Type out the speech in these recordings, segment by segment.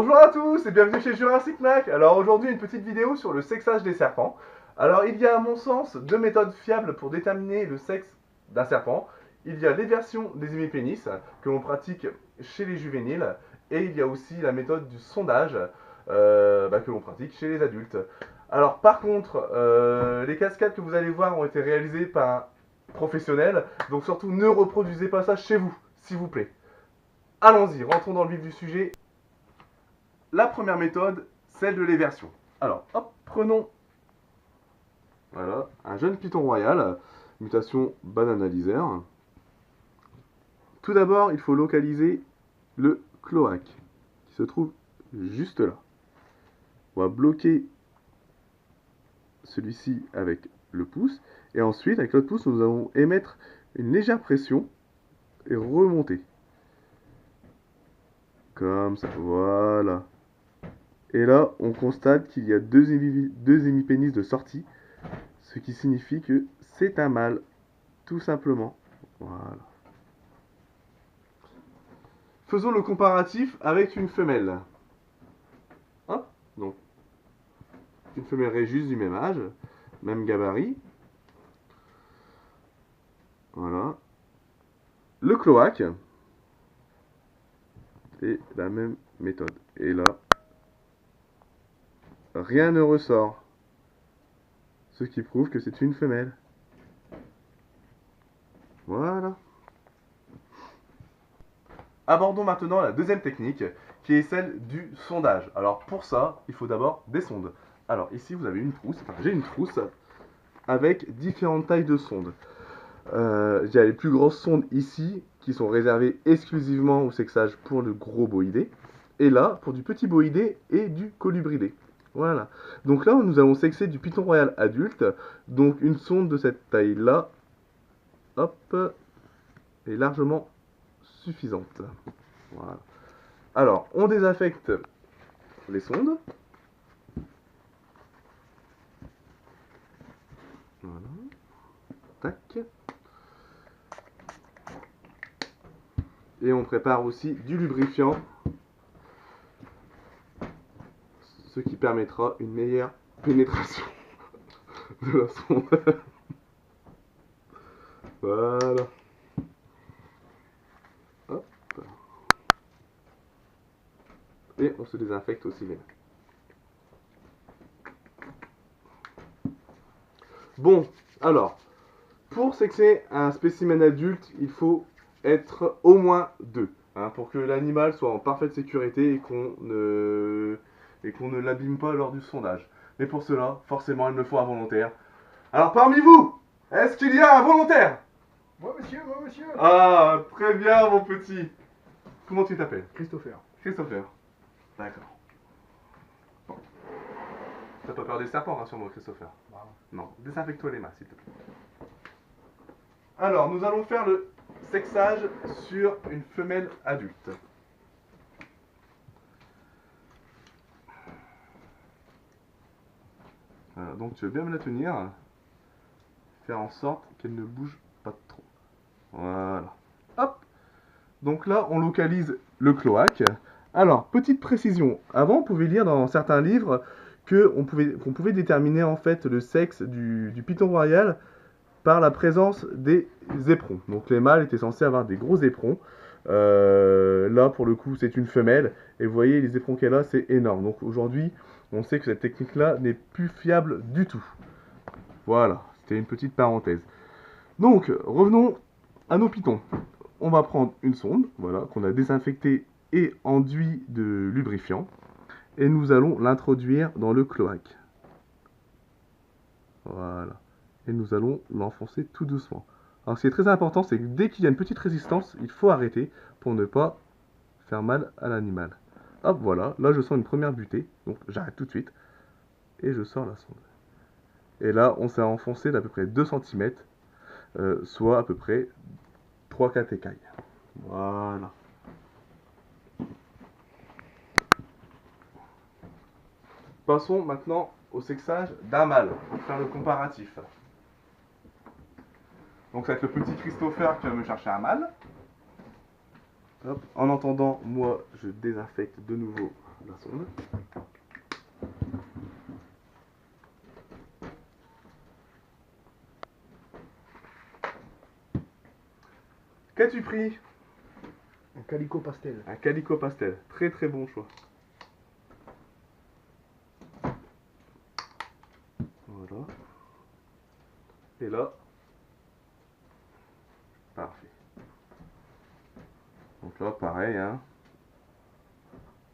Bonjour à tous et bienvenue chez Jurassic Mac. Alors aujourd'hui une petite vidéo sur le sexage des serpents. Alors il y a à mon sens deux méthodes fiables pour déterminer le sexe d'un serpent. Il y a l'éversion des hémipénis que l'on pratique chez les juvéniles et il y a aussi la méthode du sondage que l'on pratique chez les adultes. Alors par contre les cascades que vous allez voir ont été réalisées par un professionnel, donc surtout ne reproduisez pas ça chez vous, s'il vous plaît. Allons-y, rentrons dans le vif du sujet. La première méthode, celle de l'éversion. Alors, hop, prenons voilà, un jeune python royal, mutation bananalisaire. Tout d'abord, il faut localiser le cloaque, qui se trouve juste là. On va bloquer celui-ci avec le pouce, et ensuite, avec l'autre pouce, nous allons émettre une légère pression et remonter. Comme ça, voilà. Et là, on constate qu'il y a deux hémipénis de sortie, ce qui signifie que c'est un mâle, tout simplement. Voilà. Faisons le comparatif avec une femelle. Hop, donc, une femelle Régis du même âge, même gabarit. Voilà. Le cloaque, et la même méthode. Et là, rien ne ressort. Ce qui prouve que c'est une femelle. Voilà. Abordons maintenant la deuxième technique, qui est celle du sondage. Alors pour ça, il faut d'abord des sondes. Alors ici, vous avez une trousse, enfin j'ai une trousse, avec différentes tailles de sondes. J'ai les plus grosses sondes ici, qui sont réservées exclusivement au sexage pour le gros boïdé. Et là, pour du petit boïdé et du colubridé. Voilà. Donc là, nous allons sexer du python royal adulte. Donc une sonde de cette taille-là, hop, est largement suffisante. Voilà. Alors, on désinfecte les sondes. Voilà. Tac. Et on prépare aussi du lubrifiant, ce qui permettra une meilleure pénétration de la sonde. Voilà. Hop. Et on se désinfecte aussi les mains. Bon, alors, pour sexer un spécimen adulte, il faut être au moins deux, hein, pour que l'animal soit en parfaite sécurité et qu'on ne l'abîme pas lors du sondage. Mais pour cela, forcément, il me faut un volontaire. Alors parmi vous, est-ce qu'il y a un volontaire? Moi monsieur. Ah, très bien mon petit. Comment tu t'appelles? Christopher. Christopher. D'accord. Bon. T'as pas peur des serpents, rassure-moi Christopher. Bah, Non, désinfecte-toi les mains s'il te plaît. Alors, nous allons faire le sexage sur une femelle adulte. Voilà, donc tu veux bien me la tenir. Faire en sorte qu'elle ne bouge pas trop. Voilà. Hop. Donc là, on localise le cloaque. Alors, petite précision. Avant, on pouvait lire dans certains livres qu'on pouvait déterminer en fait le sexe du python royal par la présence des éperons. Donc les mâles étaient censés avoir des gros éperons. Là, pour le coup, c'est une femelle. Et vous voyez, les éperons qu'elle a, c'est énorme. Donc aujourd'hui, on sait que cette technique-là n'est plus fiable du tout. Voilà, c'était une petite parenthèse. Donc, revenons à nos pitons. On va prendre une sonde, voilà, qu'on a désinfectée et enduit de lubrifiant. Et nous allons l'introduire dans le cloaque. Voilà. Et nous allons l'enfoncer tout doucement. Alors ce qui est très important, c'est que dès qu'il y a une petite résistance, il faut arrêter pour ne pas faire mal à l'animal. Hop, voilà, là je sens une première butée, donc j'arrête tout de suite. Et je sors la sonde. Et là, on s'est enfoncé d'à peu près 2 cm, soit à peu près 3-4 écailles. Voilà. Passons maintenant au sexage d'un mâle, pour faire le comparatif. Donc ça va être le petit Christopher qui va me chercher un mâle. Hop. En attendant, moi je désinfecte de nouveau la sonde. Qu'as-tu pris? Un Calico Pastel. Un Calico Pastel. Très très bon choix. Voilà. Et là. Parfait. Donc là, pareil, hein.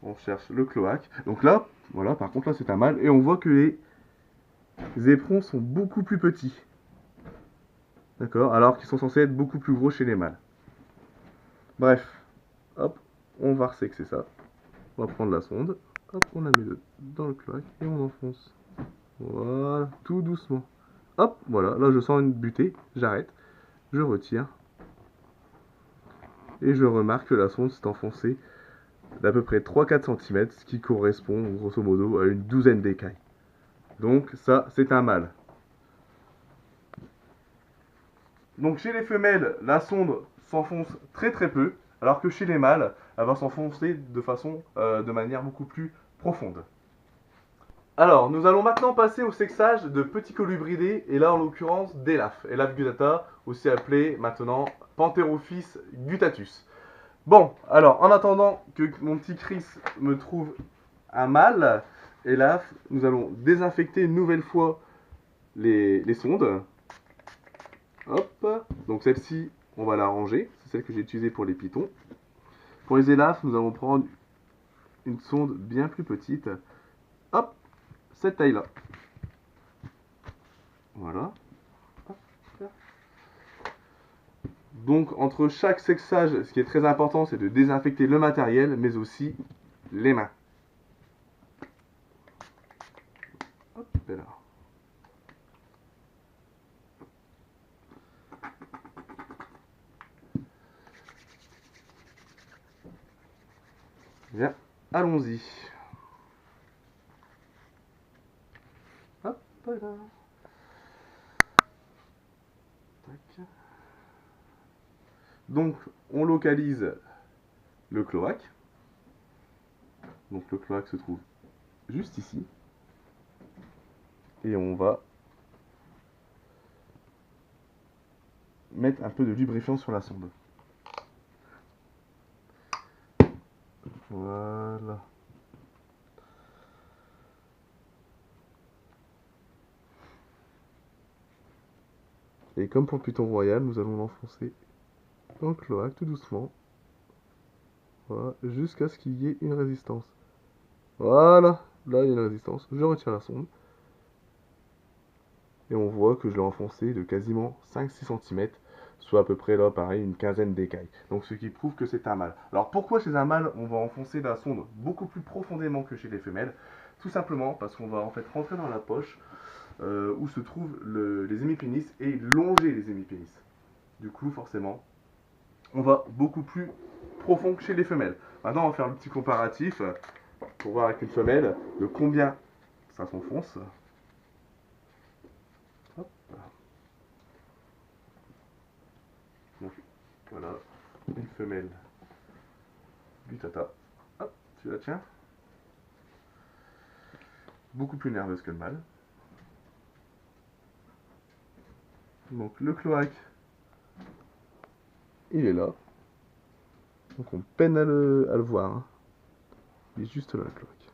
On cherche le cloaque. Donc là, voilà, par contre là c'est un mâle. Et on voit que les éperons sont beaucoup plus petits. D'accord? Alors qu'ils sont censés être beaucoup plus gros chez les mâles. Bref. Hop, on va resexer ça. On va prendre la sonde. Hop, on la met dans le cloaque et on enfonce. Voilà, tout doucement. Hop, voilà, là je sens une butée. J'arrête. Je retire. Et je remarque que la sonde s'est enfoncée d'à peu près 3-4 cm, ce qui correspond grosso modo à une douzaine d'écailles. Donc ça, c'est un mâle. Donc chez les femelles, la sonde s'enfonce très très peu, alors que chez les mâles, elle va s'enfoncer de manière beaucoup plus profonde. Alors, nous allons maintenant passer au sexage de petits colubridés, et là en l'occurrence d'Elaphe. Elaphe gutata, aussi appelé maintenant Pantherophis gutatus. Bon, alors en attendant que mon petit Chris me trouve un mâle, Elaphe, nous allons désinfecter une nouvelle fois les sondes. Hop, donc celle-ci, on va la ranger, c'est celle que j'ai utilisée pour les pitons. Pour les élaphes, nous allons prendre une sonde bien plus petite. Hop, cette taille-là. Voilà. Donc entre chaque sexage, ce qui est très important, c'est de désinfecter le matériel, mais aussi les mains. Hop là. Bien, allons-y. Hop là. Tac. Donc, on localise le cloaque. Donc, le cloaque se trouve juste ici. Et on va mettre un peu de lubrifiant sur la sonde. Voilà. Et comme pour le python royal, nous allons l'enfoncer dans le cloaque tout doucement. Voilà, jusqu'à ce qu'il y ait une résistance. Voilà, là il y a une résistance. Je retire la sonde. Et on voit que je l'ai enfoncé de quasiment 5-6 cm, soit à peu près là, pareil, une quinzaine d'écailles. Donc ce qui prouve que c'est un mâle. Alors pourquoi chez un mâle, on va enfoncer la sonde beaucoup plus profondément que chez les femelles? Tout simplement parce qu'on va en fait rentrer dans la poche où se trouvent les hémipénis et longer les hémipénis. Du coup, forcément, on va beaucoup plus profond que chez les femelles. Maintenant, on va faire le petit comparatif pour voir avec une femelle de combien ça s'enfonce. Hop. Donc, voilà, une femelle gutata. Hop, tu la tiens. Beaucoup plus nerveuse que le mâle. Donc le cloaque, il est là. Donc on peine à le voir. Hein. Il est juste là le cloaque.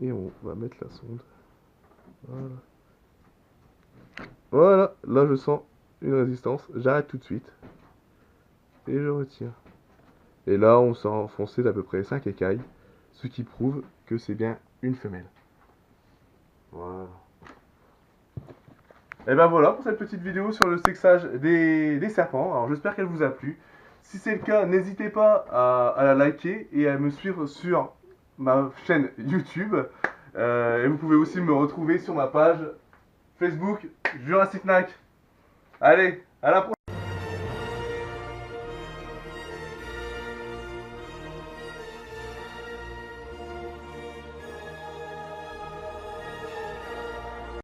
Et on va mettre la sonde. Voilà. Voilà, là je sens une résistance. J'arrête tout de suite. Et je retire. Et là on s'est enfoncé d'à peu près 5 écailles. Ce qui prouve que c'est bien une femelle. Voilà. Et ben voilà pour cette petite vidéo sur le sexage des serpents. Alors j'espère qu'elle vous a plu. Si c'est le cas, n'hésitez pas à la liker et à me suivre sur ma chaîne YouTube. Et vous pouvez aussi me retrouver sur ma page Facebook Jurassic Knack. Allez, à la prochaine.